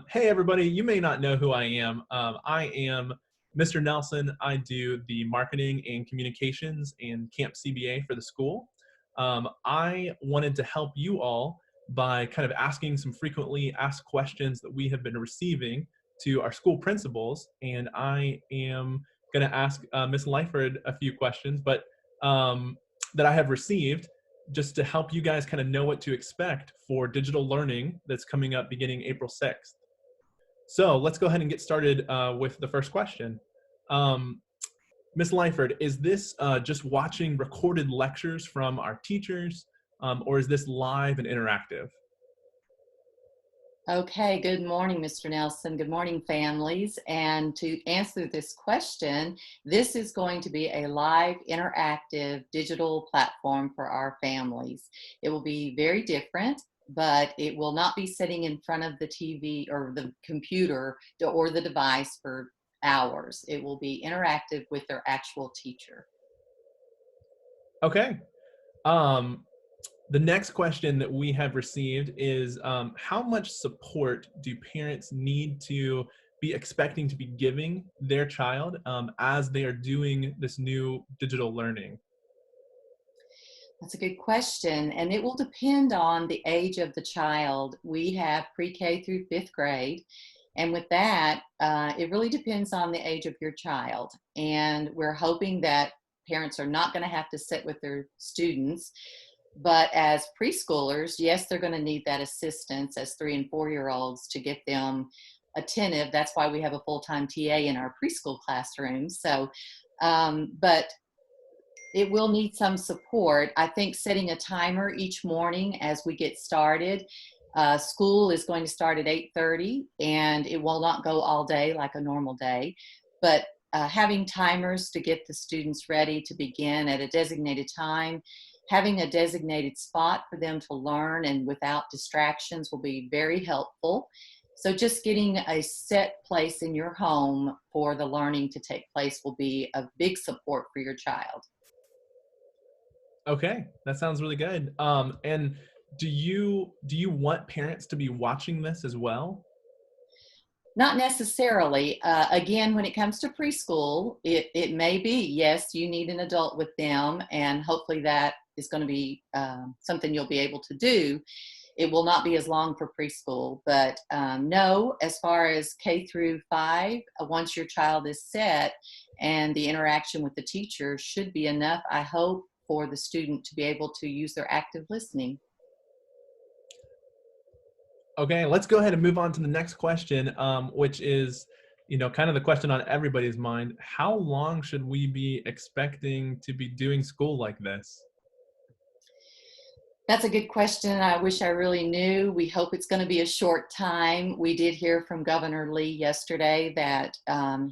Hey, everybody, you may not know who I am. I am Mr. Nelson. I do the marketing and communications and Camp CBA for the school. I wanted to help you all by kind of asking some frequently asked questions that we have been receiving to our school principals. And I am going to ask Miss Liford a few questions, but that I have received just to help you guys kind of know what to expect for digital learning that's coming up beginning April 6th. So let's go ahead and get started with the first question. Ms. Liford, is this just watching recorded lectures from our teachers, or is this live and interactive? Okay, good morning, Mr. Nelson. Good morning, families. And to answer this question, this is going to be a live, interactive digital platform for our families. It will be very different, but it will not be sitting in front of the TV or the computer or the device for hours. It will be interactive with their actual teacher. Okay. The next question that we have received is how much support do parents need to be expecting to be giving their child as they are doing this new digital learning? That's a good question, and it will depend on the age of the child. We have pre-K through fifth grade, and with that, it really depends on the age of your child. And we're hoping that parents are not going to have to sit with their students. But as preschoolers, yes, they're going to need that assistance as 3 and 4-year-olds to get them attentive. That's why we have a full-time TA in our preschool classrooms. But it will need some support. I think setting a timer each morning as we get started. School is going to start at 8:30, and it will not go all day like a normal day. But having timers to get the students ready to begin at a designated time, having a designated spot for them to learn and without distractions will be very helpful. So just getting a set place in your home for the learning to take place will be a big support for your child. Okay, that sounds really good. And do you want parents to be watching this as well? Not necessarily. Again, when it comes to preschool, it may be, yes, you need an adult with them, and hopefully that is going to be something you'll be able to do. It will not be as long for preschool, but no, as far as K through 5, once your child is set and the interaction with the teacher should be enough, I hope, for the student to be able to use their active listening. Okay, let's go ahead and move on to the next question, which is, kind of the question on everybody's mind. How long should we be expecting to be doing school like this? That's a good question. I wish I really knew. We hope it's going to be a short time. We did hear from Governor Lee yesterday that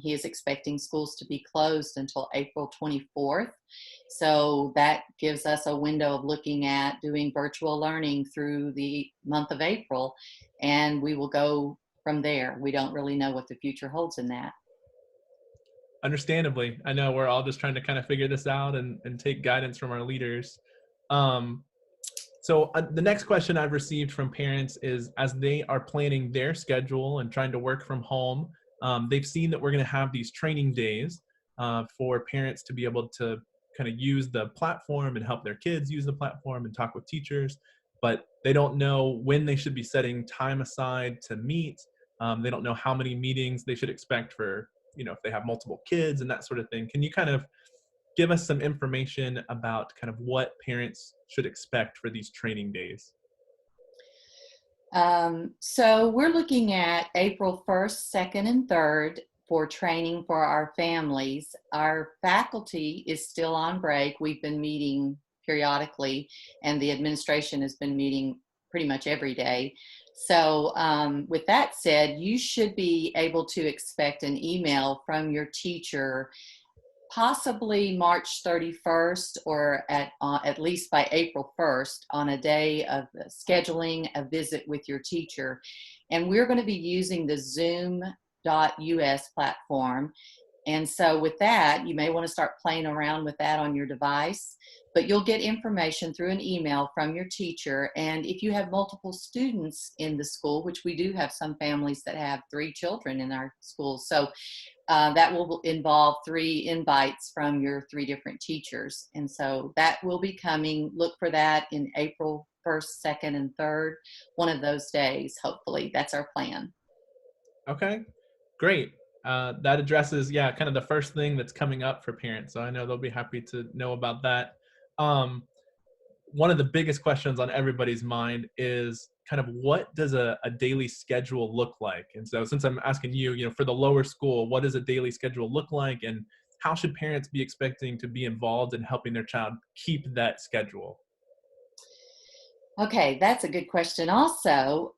he is expecting schools to be closed until April 24th. So that gives us a window of looking at doing virtual learning through the month of April, and we will go from there. We don't really know what the future holds in that. Understandably, I know we're all just trying to kind of figure this out and take guidance from our leaders. Um, So the next question I've received from parents is, as they are planning their schedule and trying to work from home, they've seen that we're going to have these training days for parents to be able to kind of use the platform and help their kids use the platform and talk with teachers, but they don't know when they should be setting time aside to meet. They don't know how many meetings they should expect for, if they have multiple kids and that sort of thing. Can you kind of give us some information about kind of what parents should expect for these training days? So we're looking at April 1st, 2nd, and 3rd for training for our families. Our faculty is still on break. We've been meeting periodically, and the administration has been meeting pretty much every day. So with that said, you should be able to expect an email from your teacher possibly March 31st or at least by April 1st on a day of scheduling a visit with your teacher. And we're going to be using the Zoom.us platform. And so with that, you may want to start playing around with that on your device, but you'll get information through an email from your teacher. And if you have multiple students in the school, which we do have some families that have 3 children in our school, so that will involve 3 invites from your 3 different teachers. And so that will be coming. Look for that in April 1st, 2nd, and 3rd, one of those days, hopefully. That's our plan. Okay, great. That addresses, yeah, kind of the first thing that's coming up for parents. So I know they'll be happy to know about that. Um, One of the biggest questions on everybody's mind is kind of what does a daily schedule look like? And so since I'm asking you, for the lower school, what does a daily schedule look like? And how should parents be expecting to be involved in helping their child keep that schedule? Okay, that's a good question. Also,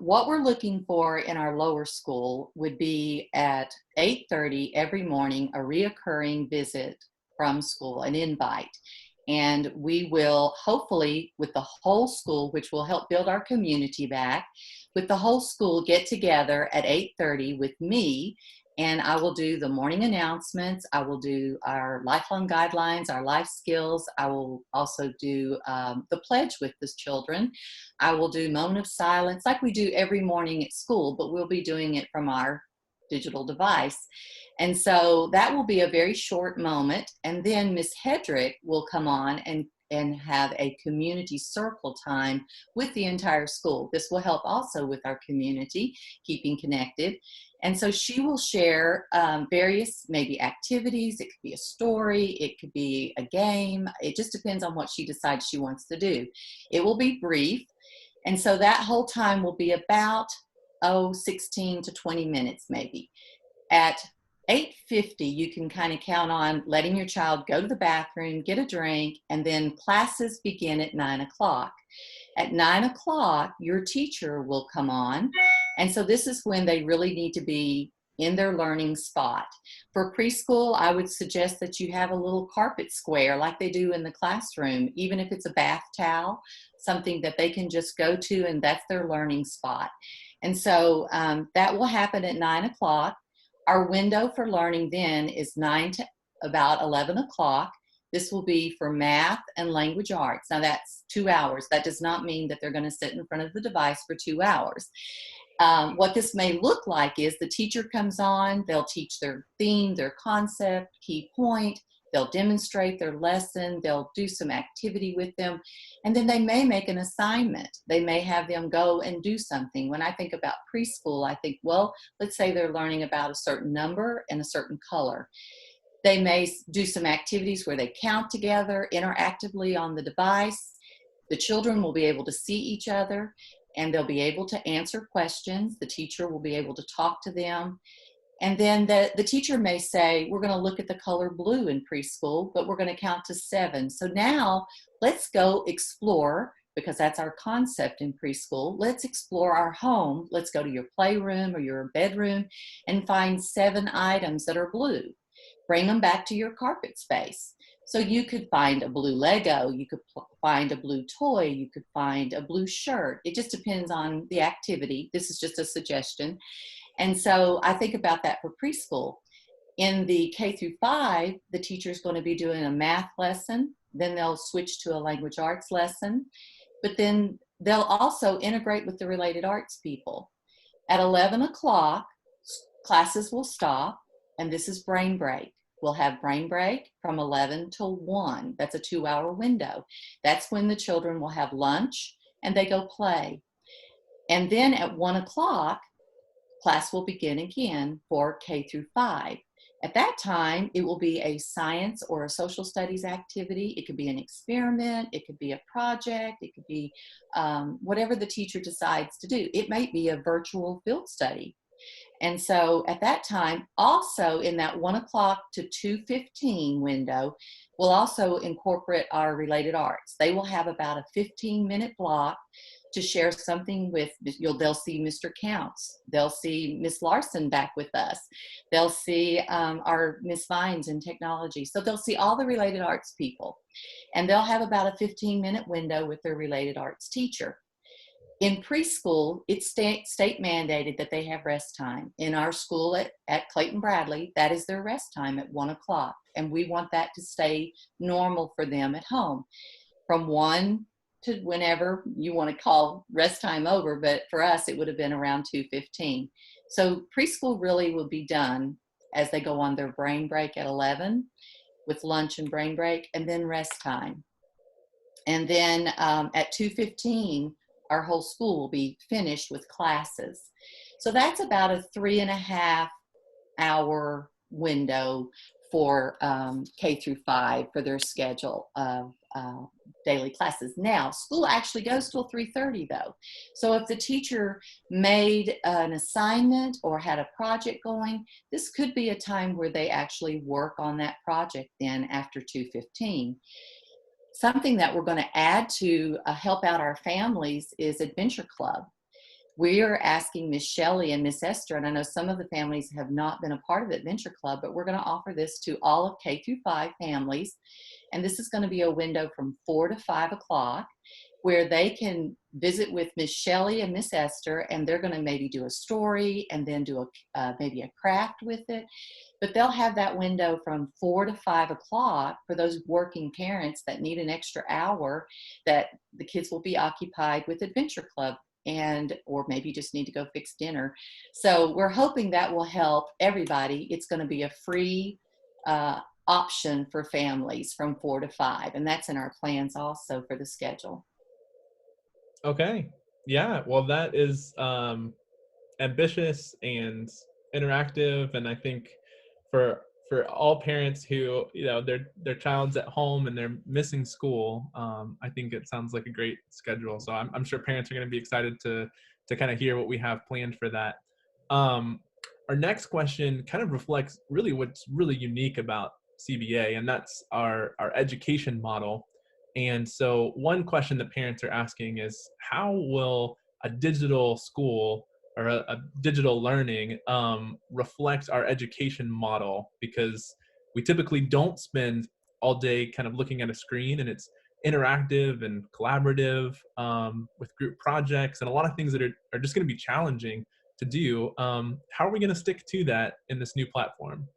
what we're looking for in our lower school would be at 8:30 every morning, a reoccurring visit from school, an invite. And we will hopefully, with the whole school, which will help build our community back, with the whole school get together at 8:30 with me, and I will do the morning announcements. I will do our lifelong guidelines, our life skills. I will also do the pledge with the children. I will do moment of silence like we do every morning at school, but we'll be doing it from our digital device. And so that will be a very short moment. And then Miss Hedrick will come on and have a community circle time with the entire school. This will help also with our community, keeping connected. And so she will share various maybe activities. It could be a story, it could be a game. It just depends on what she decides she wants to do. It will be brief. And so that whole time will be about, 16 to 20 minutes maybe. At 8:50, you can kind of count on letting your child go to the bathroom, get a drink, and then classes begin at 9 o'clock. At 9 o'clock, your teacher will come on. And so this is when they really need to be in their learning spot. For preschool, I would suggest that you have a little carpet square like they do in the classroom, even if it's a bath towel, something that they can just go to, and that's their learning spot. And so that will happen at 9 o'clock. Our window for learning then is 9 to about 11 o'clock. This will be for math and language arts. Now that's 2 hours. That does not mean that they're going to sit in front of the device for 2 hours. What this may look like is the teacher comes on, they'll teach their theme, their concept, key point, they'll demonstrate their lesson, they'll do some activity with them, and then they may make an assignment. They may have them go and do something. When I think about preschool, I think, well, let's say they're learning about a certain number and a certain color. They may do some activities where they count together interactively on the device. The children will be able to see each other and they'll be able to answer questions. The teacher will be able to talk to them. And then the teacher may say, we're going to look at the color blue in preschool, but we're going to count to 7. So now let's go explore, because that's our concept in preschool. Let's explore our home. Let's go to your playroom or your bedroom and find 7 items that are blue. Bring them back to your carpet space. So you could find a blue Lego, you could find a blue toy, you could find a blue shirt. It just depends on the activity. This is just a suggestion. And so I think about that for preschool. In the K through 5, the teacher is going to be doing a math lesson. Then they'll switch to a language arts lesson. But then they'll also integrate with the related arts people. At 11 o'clock, classes will stop, and this is brain break. We'll have brain break from 11 till 1. That's a 2-hour window. That's when the children will have lunch and they go play. And then at 1 o'clock, class will begin again for K through 5. At that time, it will be a science or a social studies activity. It could be an experiment. It could be a project. It could be whatever the teacher decides to do. It might be a virtual field study. And so at that time, also in that 1 o'clock to 2:15 window, we'll also incorporate our related arts. They will have about a 15-minute block to share something with, they'll see Mr. Counts. They'll see Miss Larson back with us. They'll see our Miss Vines in technology. So they'll see all the related arts people. And they'll have about a 15-minute window with their related arts teacher. In preschool, it's state mandated that they have rest time. In our school at Clayton Bradley, that is their rest time at 1 o'clock. And we want that to stay normal for them at home from 1 to whenever you want to call rest time over. But for us, it would have been around 2:15. So preschool really will be done as they go on their brain break at 11 with lunch and brain break, and then rest time. And then at 2:15, our whole school will be finished with classes. So that's about a 3.5 hour window for K through 5 for their schedule of daily classes. Now, school actually goes till 3:30 though. So if the teacher made an assignment or had a project going, this could be a time where they actually work on that project then after 2:15. Something that we're going to add to help out our families is Adventure Club. We are asking Miss Shelley and Miss Esther, and I know some of the families have not been a part of Adventure Club, but we're going to offer this to all of K-5 families. And this is going to be a window from 4 to 5 o'clock where they can visit with Miss Shelley and Miss Esther, and they're going to maybe do a story and then do maybe a craft with it. But they'll have that window from 4 to 5 o'clock for those working parents that need an extra hour, that the kids will be occupied with Adventure Club, and or maybe just need to go fix dinner. So we're hoping that will help everybody. It's going to be a free option for families from 4 to 5, and that's in our plans also for the schedule. Okay. Yeah. Well, that is ambitious and interactive, and I think for all parents who, their child's at home and they're missing school, I think it sounds like a great schedule. So I'm sure parents are going to be excited to kind of hear what we have planned for that. Our next question kind of reflects really what's really unique about CBA, and that's our education model. And so one question that parents are asking is, how will a digital school or a digital learning reflect our education model? Because we typically don't spend all day kind of looking at a screen, and it's interactive and collaborative with group projects and a lot of things that are just going to be challenging to do. How are we going to stick to that in this new platform?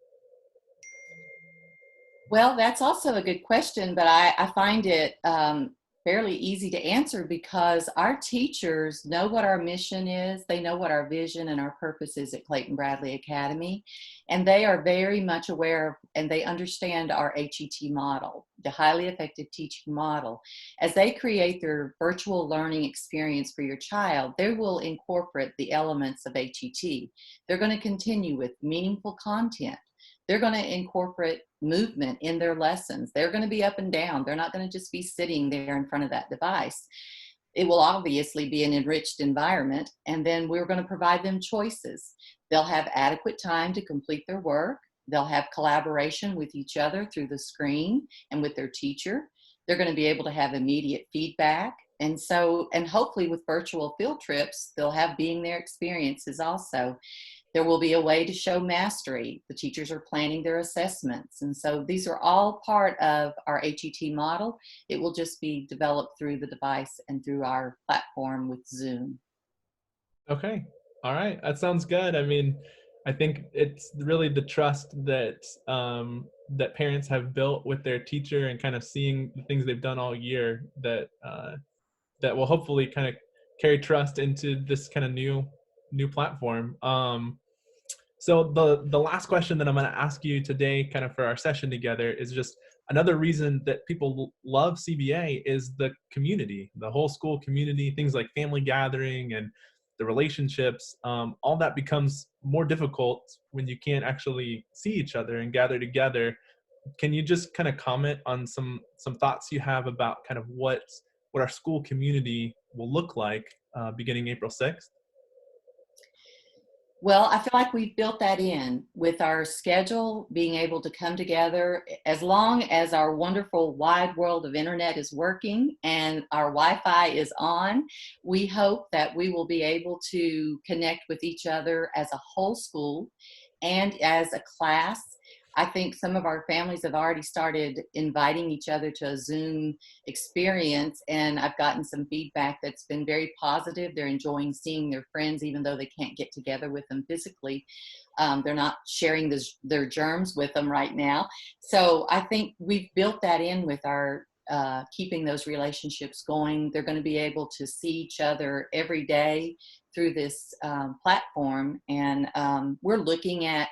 Well, that's also a good question, but I find it fairly easy to answer because our teachers know what our mission is. They know what our vision and our purpose is at Clayton Bradley Academy, and they are very much aware of, and they understand our HET model, the highly effective teaching model. As they create their virtual learning experience for your child, they will incorporate the elements of HET. They're going to continue with meaningful content. They're going to incorporate movement in their lessons. They're going to be up and down. They're not going to just be sitting there in front of that device. It will obviously be an enriched environment, and then we're going to provide them choices. They'll have adequate time to complete their work. They'll have collaboration with each other through the screen and with their teacher. They're going to be able to have immediate feedback. And hopefully with virtual field trips, they'll have being there experiences also. There will be a way to show mastery. The teachers are planning their assessments. And so these are all part of our HET model. It will just be developed through the device and through our platform with Zoom. Okay. All right. That sounds good. I mean, I think it's really the trust that parents have built with their teacher and kind of seeing the things they've done all year that will hopefully kind of carry trust into this kind of new platform. So the last question that I'm going to ask you today, kind of for our session together, is just another reason that people love CBA is the community, the whole school community, things like family gathering and the relationships. All that becomes more difficult when you can't actually see each other and gather together. Can you just kind of comment on some thoughts you have about kind of what our school community will look like beginning April 6th? Well, I feel like we've built that in with our schedule, being able to come together as long as our wonderful wide world of internet is working and our Wi-Fi is on. We hope that we will be able to connect with each other as a whole school and as a class. I think some of our families have already started inviting each other to a Zoom experience, and I've gotten some feedback that's been very positive. They're enjoying seeing their friends, even though they can't get together with them physically. They're not sharing their germs with them right now. So I think we've built that in with our keeping those relationships going. They're going to be able to see each other every day through this platform. And we're looking at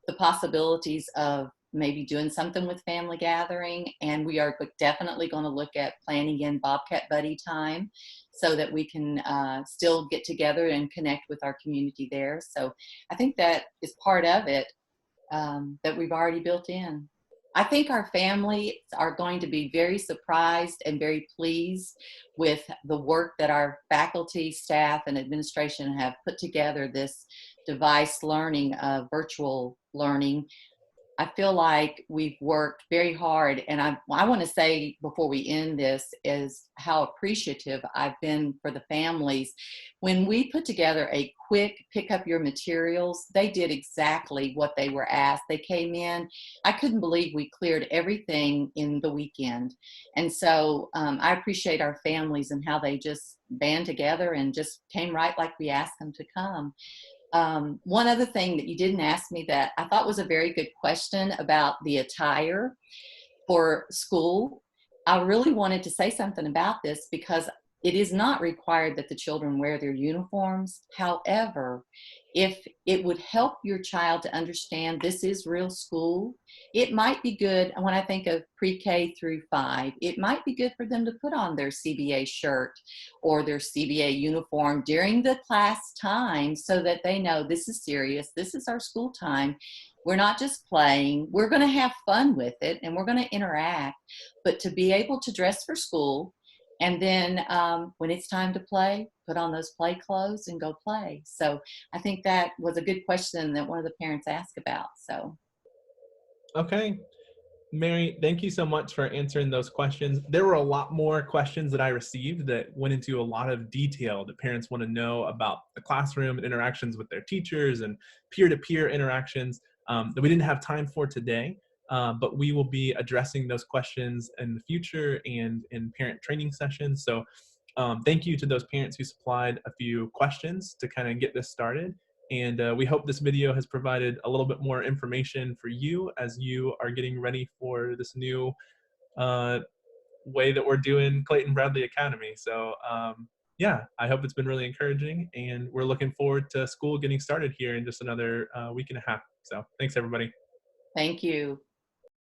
the possibilities of maybe doing something with family gathering. And we are definitely going to look at planning in Bobcat Buddy time so that we can still get together and connect with our community there. So I think that is part of it that we've already built in. I think our families are going to be very surprised and very pleased with the work that our faculty, staff, and administration have put together, this device learning, virtual learning. I feel like we've worked very hard, and I want to say before we end this is how appreciative I've been for the families. When we put together a quick pick up your materials, they did exactly what they were asked. They came in. I couldn't believe we cleared everything in the weekend. And so I appreciate our families and how they just band together and just came right like we asked them to come. One other thing that you didn't ask me that I thought was a very good question about the attire for school. I really wanted to say something about this because it is not required that the children wear their uniforms. However, if it would help your child to understand this is real school, it might be good. And when I think of pre-K through 5, it might be good for them to put on their CBA shirt or their CBA uniform during the class time so that they know this is serious, this is our school time. We're not just playing, we're going to have fun with it and we're going to interact. But to be able to dress for school, and then when it's time to play, put on those play clothes and go play. So I think that was a good question that one of the parents asked about. So Okay. Mary, thank you so much for answering those questions. There were a lot more questions that I received that went into a lot of detail that parents want to know about the classroom and interactions with their teachers and peer-to-peer interactions that we didn't have time for today. But we will be addressing those questions in the future and in parent training sessions. So thank you to those parents who supplied a few questions to kind of get this started. And we hope this video has provided a little bit more information for you as you are getting ready for this new uh, way that we're doing Clayton Bradley Academy. So yeah, I hope it's been really encouraging, and we're looking forward to school getting started here in just another week and a half. So thanks, everybody. thank you.